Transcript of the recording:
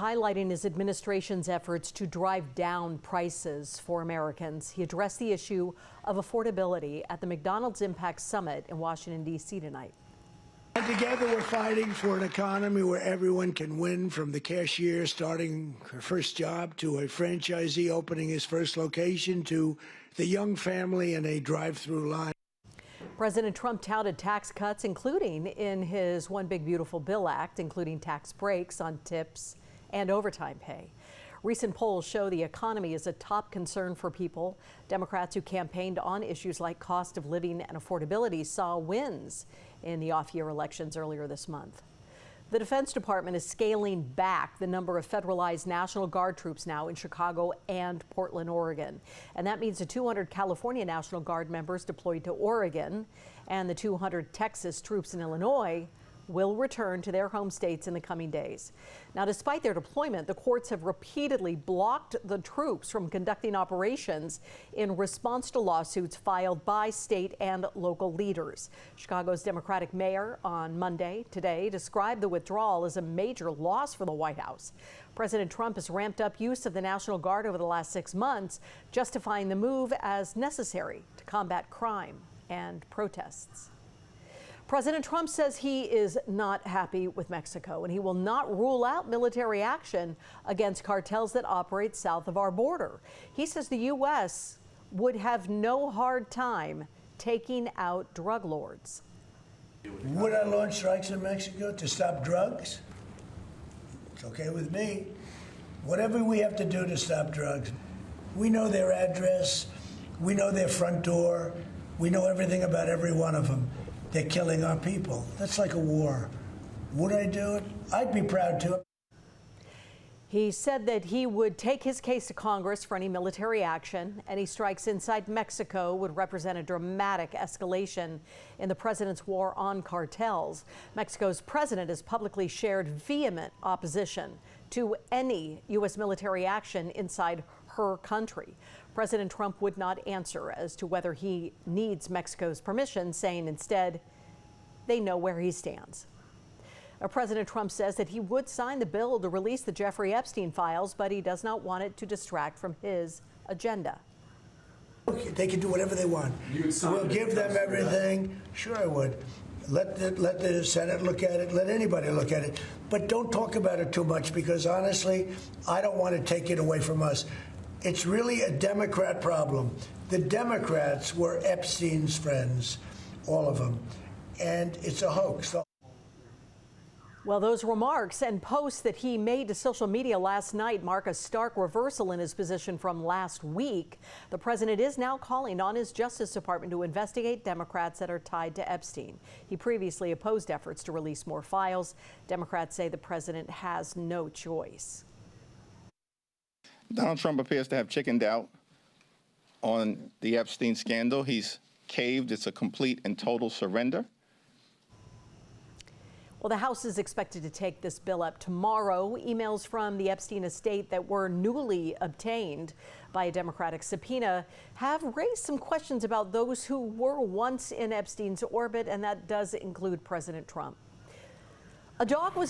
highlighting his administration's efforts to drive down prices for Americans. He addressed the issue of affordability at the McDonald's Impact Summit in Washington, D.C. tonight. And together we're fighting for an economy where everyone can win, from the cashier starting her first job to a franchisee opening his first location to the young family in a drive-through line. President Trump touted tax cuts, including in his One Big Beautiful Bill Act, including tax breaks on tips and overtime pay. Recent polls show the economy is a top concern for people. Democrats who campaigned on issues like cost of living and affordability saw wins in the off-year elections earlier this month. The Defense Department is scaling back the number of federalized National Guard troops now in Chicago and Portland, Oregon. And that means the 200 California National Guard members deployed to Oregon and the 200 Texas troops in Illinois will return to their home states in the coming days. Now, despite their deployment, the courts have repeatedly blocked the troops from conducting operations in response to lawsuits filed by state and local leaders. Chicago's Democratic mayor on Monday, today, described the withdrawal as a major loss for the White House. President Trump has ramped up use of the National Guard over the last 6 months, justifying the move as necessary to combat crime and protests. President Trump says he is not happy with Mexico, and he will not rule out military action against cartels that operate south of our border. He says the U.S. would have no hard time taking out drug lords. Would I launch strikes in Mexico to stop drugs? It's okay with me. Whatever we have to do to stop drugs. We know their address. We know their front door. We know everything about every one of them. They're killing our people. That's like a war. Would I do it? I'd be proud to. He said that he would take his case to Congress for any military action. Any strikes inside Mexico would represent a dramatic escalation in the president's war on cartels. Mexico's president has publicly shared vehement opposition to any U.S. military action inside her country. President Trump would not answer as to whether he needs Mexico's permission, saying instead they know where he stands. President Trump says that he would sign the bill to release the Jeffrey Epstein files, but he does not want it to distract from his agenda. They can do whatever they want. We'll give them everything. Sure, I would. Let the Senate look at it. Let anybody look at it. But don't talk about it too much, because honestly, I don't want to take it away from us. It's really a Democrat problem. The Democrats were Epstein's friends, all of them, and it's a hoax. Well, those remarks and posts that he made to social media last night mark a stark reversal in his position from last week. The president is now calling on his Justice Department to investigate Democrats that are tied to Epstein. He previously opposed efforts to release more files. Democrats say the president has no choice. Donald Trump appears to have chickened out on the Epstein scandal. He's caved. It's a complete and total surrender. Well, the House is expected to take this bill up tomorrow. Emails from the Epstein estate that were newly obtained by a Democratic subpoena have raised some questions about those who were once in Epstein's orbit, and that does include President Trump. A dog was